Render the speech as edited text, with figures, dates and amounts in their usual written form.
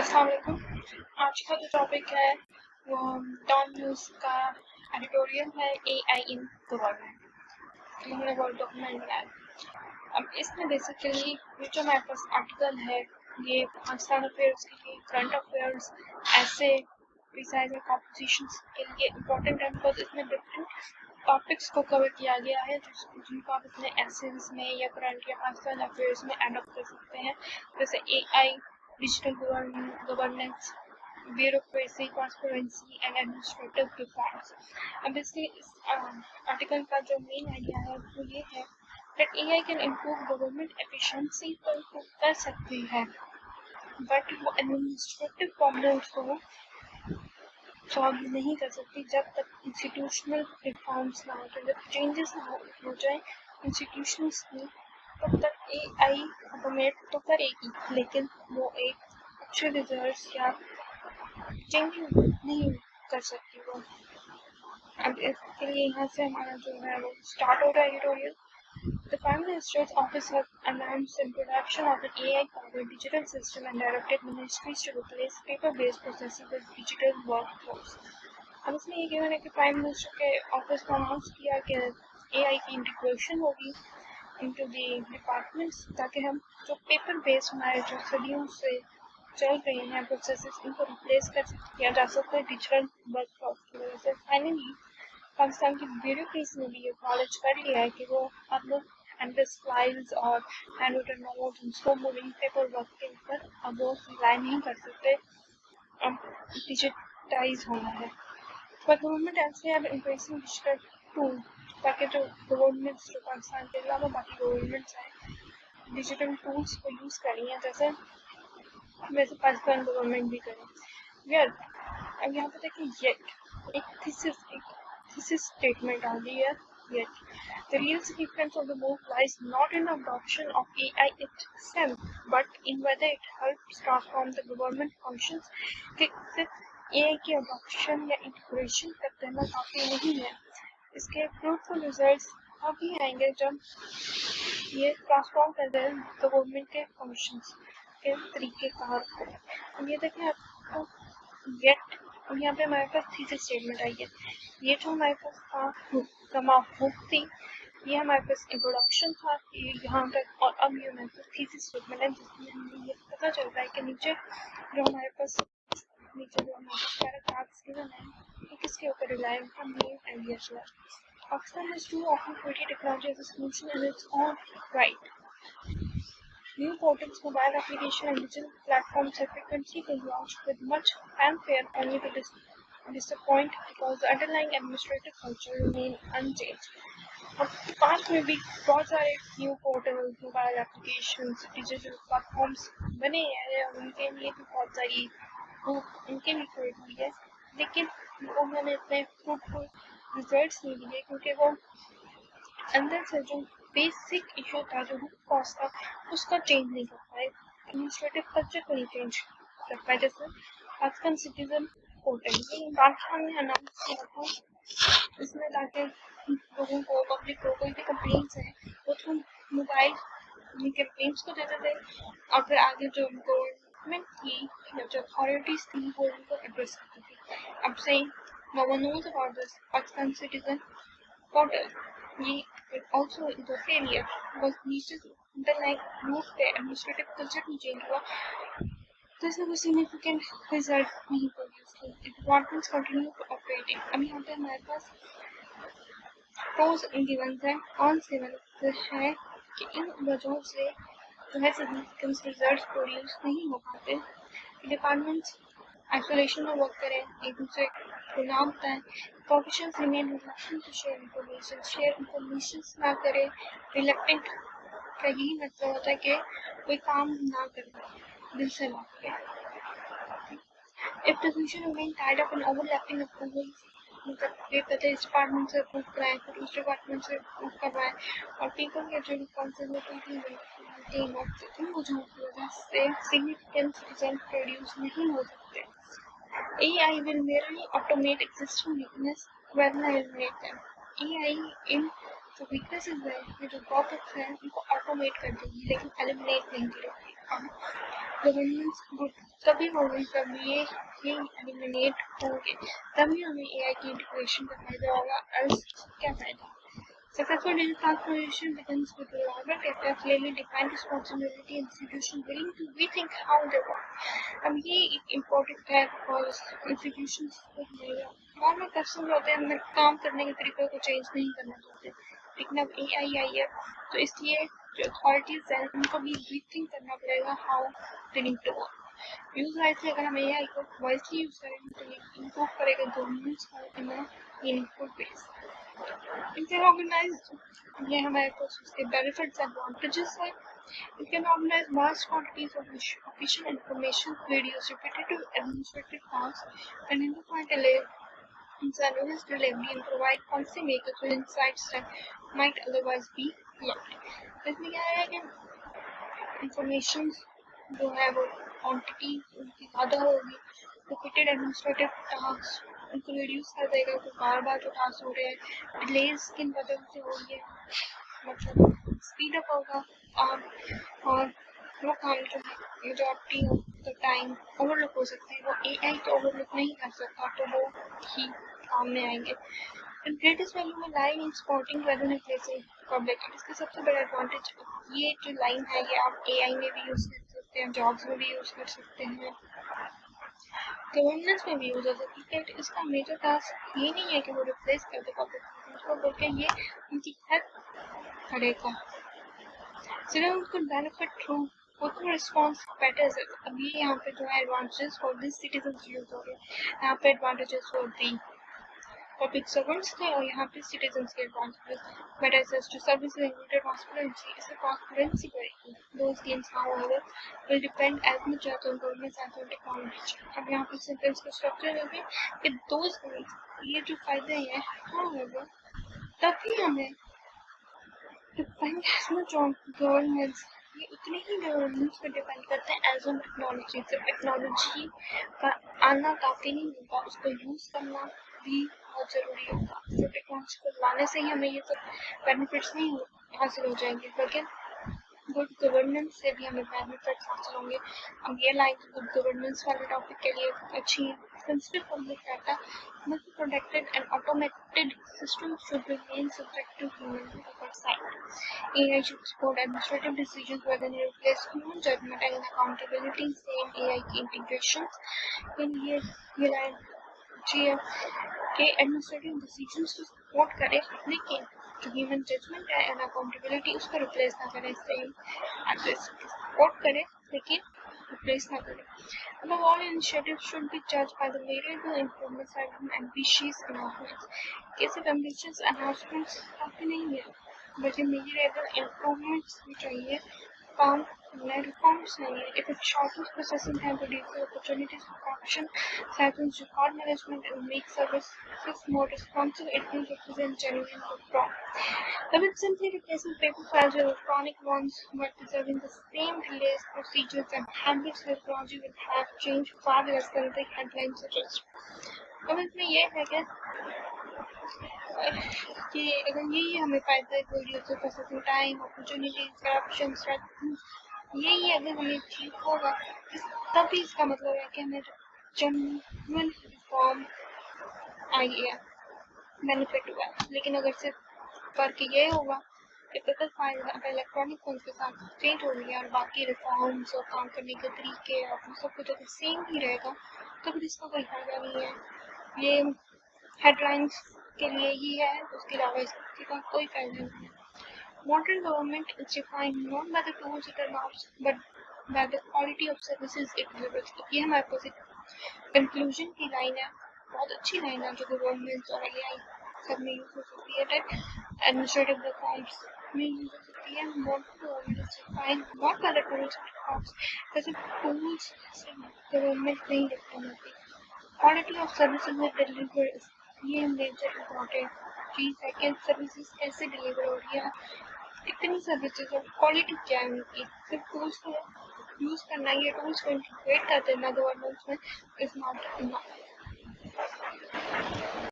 अस्सलाम वालेकुम। आज का जो टॉपिक है वो डॉन न्यूज़ का एडिटोरियल है एआई इन गवर्नमेंट। इन्होंने वर्ड डॉक्यूमेंट बनाया। अब इसमें बेसिकली ये जो हमारे पास आर्टिकल है ये पाकिस्तान अफेयर्स के लिए, करंट अफेयर्स, ऐसे रिसाइज और कॉम्पोजिशंस के लिए इम्पोर्टेंट है बिकॉज इसमें डिफरेंट टॉपिक्स को कवर किया गया है जिनको आप अपने एसेंस में या करंट या पाकिस्तान अफेयर्स में एडॉप्ट कर सकते हैं, जैसे AI, digital governance, bureaucracy, transparency and administrative reforms. अब इसलिए इस आर्टिकल का जो मेन आइडिया है वो ये है that AI can improve government efficiency तो improve कर सकती है, बट वो एडमिनिस्ट्रेटिव प्रॉब्लम्स को सॉल्व नहीं कर सकती जब तक इंस्टीट्यूशनल रिफॉर्म्स ना हो जाए, जब चेंजेस ना हो जाए इंस्टीट्यूशंस की, तब तक एआई ऑटोमेट तो करेगी लेकिन वो एक अच्छे रिजल्ट्स या चेंजिंग नहीं कर सकती वो। अब इसके लिए यहाँ से हमारा जो है वो स्टार्ट हो रहा है editorial. The Prime Minister's office has announced the introduction of an AI-powered digital system and directed ministries to replace paper-based processes with digital workflows. अब इसमें ये कहना है कि प्राइम मिनिस्टर के ऑफिस ने अनाउंस किया कि एआई की इंटीग्रेशन होगी इनटू द डिपार्टमेंट्स, ताकि हम जो पेपर बेस्ड हमारे जो सदियों से चल रहे हैं प्रोसेसेस, इनको रिप्लेस किया जा सकता है डिजिटल वर्कफ्लोज की वजह से। फाइनली पाकिस्तान की ब्यूरोक्रेसी ने भी ये एक्नॉलेज कर लिया है कि वो अब लोग एंडलेस फाइल्स और handwritten notes and slow moving paperwork के ऊपर अब वो रिलाई नहीं कर सकते, अब डिजिटाइज होना है। But government actually have embracing digital tool ताकि जो गवर्नमेंट्स जो पाकिस्तान के अलावा बाकी गवर्नमेंट्स हैं डिजिटल टूल्स को यूज़ करें हैं, जैसे वैसे पाकिस्तान गवर्नमेंट भी करें। यार अब यहाँ पे देखिए एक थीसिस स्टेटमेंट आ गई है। Yet the real significance of the move lies not in the adoption of AI itself, but in whether it helps transform the government functions. AI की adoption या integration कर देना काफ़ी नहीं है, इसके fruitful results अभी आएंगे जब ये ट्रांसफॉर्म कर दे गवर्नमेंट के फंक्शंस के तरीक़ेकार को। अब ये देखें आपको गेट, अब यहाँ पे हमारे पास थीसिस स्टेटमेंट आई है। ये जो हमारे पास था कमा थी, ये हमारे पास इंट्रोडक्शन था ये यहाँ तक, और अब ये हमारे पास थीसिस स्टेटमेंट है जिसमें हमें ये पता चल रहा है कि नीचे जो हमारे पास पैराग्राफ्स गिवन है ये किसके ऊपर रिलाय उनका मेन आइडिया है। Pakistan has too often created technology as a solution in its own right. New portals, mobile applications, and digital platforms have frequently been launched with much fanfare, only to disappoint because the underlying administrative culture remains unchanged. अब पास में भी बहुत सारे new portal, mobile applications, digital platforms बने हैं और उनके लिए भी बहुत सारी उनके भी क्रिएट हुई है, लेकिन उन्होंने इतने फ्रूटफुल रिजल्ट्स नहीं दिए क्योंकि वो अंदर से जो बेसिक इशू था, जो रूट कॉज था, उसका चेंज नहीं कर पाए, एडमिनिस्ट्रेटिव कल्चर को नहीं चेंज कर पाए। जैसे पाकिस्तान सिटीजन पोर्टल इमरान खान ने अनाउंस किया था, इसमें ताकि लोगों को, पब्लिक को कोई भी कंप्लेंट्स है वो थ्रू मोबाइल कंप्लेंट्स को देते थे और फिर आगे जो गवर्नमेंट की या जो अथॉरिटीज थी वो उनको एड्रेस करती थी। अब से no one knows about this Pakistan citizen portal. ये also is a failure because नीचे underlying root पे administrative culture नहीं change हुआ, तो इसमें कोई significant result नहीं प्रोड्यूस हुआ। Departments continue to operating। अब यहाँ पे हमारे पास pros गिवन हैं, cons गिवन है कि इन वजहों से जो है significant results प्रोड्यूस नहीं हो पाते। डिपार्टमेंट्स आइसोलेशन में वर्क करें, एक दूसरे को ना बताएं, professionals remain reluctant to share information ना करें। रिलक्टेंट का यही मतलब होता है कि कोई काम ना करें दिल से ना करें। If the future remain tied up in overlapping approvals, मतलब ये पहले इस डिपार्टमेंट से अप्रूव कराएं फिर उस डिपार्टमेंट से अप्रूव करवाएं, और पीपल के जो रिस्पॉन्सिबिलिटी टीम ऑफ इन वजहों की वजह से सिग्निफिकेंट रिजल्ट प्रोड्यूस नहीं हो सकते। AI will merely automate existing weakness rather than eliminate them. AI इन जो weaknesses है, ये जो topics हैं, इनको automate कर देगी लेकिन eliminate नहीं करेगी। गवर्नेंस तभी होगी जब ये एलिमिनेट होंगे, तभी हमें एआई की इंटीग्रेशन का फायदा होगा। एल्स क्या फायदा? Successful digital transformation begins with reliable data, clearly defined responsibility, institutions willing to rethink how they work. अब ये एक इम्पोर्टेंट है बिकॉज इंस्टीट्यूशंस नॉर्मल पर्सन होते हैं, हम काम करने के तरीके को चेंज नहीं करना चाहते, लेकिन अब एआई आई है तो इसलिए जो अथॉरिटीज हैं उनको भी रीथिंक करना पड़ेगा how they need to work. Use wise अगर हम एआई को वाइजली यूज करेंगे तो ये इम्प्रूव करेगा गवर्नेंस को इन अ मीनिंगफुल वेज। इंटर ये हमारे पास उसके बेनिफिट्स एडवांटेजेस है। It can organize vast quantities of official information, reduce repetitive administrative tasks, and identify delays in service delivery and provide policymakers with insights that might otherwise be lost. इसमें क्या है कि information जो है वो quantity उनकी ज़्यादा होगी, रिपीटेड एडमिनिस्ट्रेटिव टास्क उनको रिड्यूस कर देगा, तो बार बार जो टास्क हो रहे हैं डिलेज किन वजह से हो रही है, मतलब स्पीड अप होगा और वो काम जो है majority of the time overlook हो सकते हैं, वो एआई तो ओवरलुक नहीं कर सकता, तो वो ही काम में आएंगे। Greatest value may lie in spotting weather and placing public. इसका सबसे बड़ा एडवांटेज ये जो लाइन है ये आप एआई में भी यूज़ कर सकते हैं, जॉब्स में भी यूज़ कर सकते हैं, गवर्नेंस में भी यूज हो सकती है। इसका मेजर टास्क ये नहीं है कि वो रिप्लेस कर दे पब्लिक उसको, बल्कि ये उनकी हेल्प करेगा। Students could benefit through quicker response patterns. अब ये यहाँ पे जो है advantages for the citizens use हो गए, यहाँ पे advantages for the public servants थे और यहाँ पे citizens के advantages, better access to services and greater transparency. इससे transparency बढ़ेगी. Those gains, however, will depend as much on government as on technology. अब यहाँ पे sentence का structure है कि those gains, ये जो फायदे हैं, however, तभी हमें depend as much on governments, ये उतने ही गवर्नेंस पे डिपेंड करते हैं एज ऑन टेक्नोलॉजी। सिर्फ टेक्नोलॉजी का आना काफ़ी नहीं होगा, उसको यूज़ करना भी बहुत ज़रूरी होगा। सिर्फ टेक्नोलॉजी को लाने से ही हमें ये सब बेनिफिट्स नहीं हासिल हो जाएंगे, बल्कि गुड गवर्नेंस से भी हमें बेनिफिट्स हासिल होंगे। अब ये लाइन गुड गवर्नेंस वाले टॉपिक के लिए अच्छी है। Sensitive public data must be protected and automated systems should remain subject to human oversight. AI should support administrative decisions rather than replace human judgment and accountability. Same AI की integrations के लिए ये line अच्छी है कि administrative decisions को support करे, लेकिन जो ह्यूमन जजमेंट है एंड अकाउंटेबिलिटी उसको रिप्लेस ना करे, सेम सपोर्ट करे लेकिन replace ना करे। Above all, initiatives should be judged by the variable improvements and ambitious announcements. ये सिर्फ ambitious announcements काफी नहीं है, बल्कि measurable improvements भी चाहिए। काम करना reforms नहीं है। If it shortens processing time, reduces opportunities for corruption, strengthens record management, and makes services more responsive, it will represent genuine reform. If it simply replaces paper files with electronic ones, but preserving the same delays, procedures, and habits, technology will have changed far less than the headline suggests. अब इसमें यह है कि अगर यही हमें फायदा है video processing time, opportunities, corruption, यही अगर हमें ठीक होगा तभी इसका मतलब है कि हमें जेन्युइन रिफॉर्म आई है, बेनिफिट हुआ है। लेकिन अगर सिर्फ फर्क ये होगा कि पेपर फाइल अब इलेक्ट्रॉनिक फोन के साथ चेंज हो रही है और बाकी रिफॉर्म्स और काम करने के तरीके और सब कुछ अगर सेम ही रहेगा तो फिर इसका कोई फायदा नहीं है। ये हेडलाइंस के लिए ही है, उसके अलावा इसका कोई फायदा नहीं है। Modern government is defined not by the tools it adopts, but by the quality of services it delivers. ये हमारे पास एक कंक्लूजन की लाइन है, बहुत अच्छी लाइन है जो गवर्नमेंट और एआई सब में यूज हो सकती है, एडमिनिस्ट्रेटिव रिफॉर्म्स में यूज हो सकती है। Modern government is defined not by the tools it adopts, जैसे टूल्स से गवर्नमेंट नहीं डिफाइन होती। Quality of services it delivers, ये मेजर इम्पोर्टेंट चीज़ है कि सर्विसेज कैसे डिलीवर हो रही है, कितनी सर्विसेज और क्वालिटी क्या है उनकी। सिर्फ टूल्स को यूज़ करना, ये टूल्स को इंटीग्रेट कर देना गवर्नेंस में इज नॉट इनफ।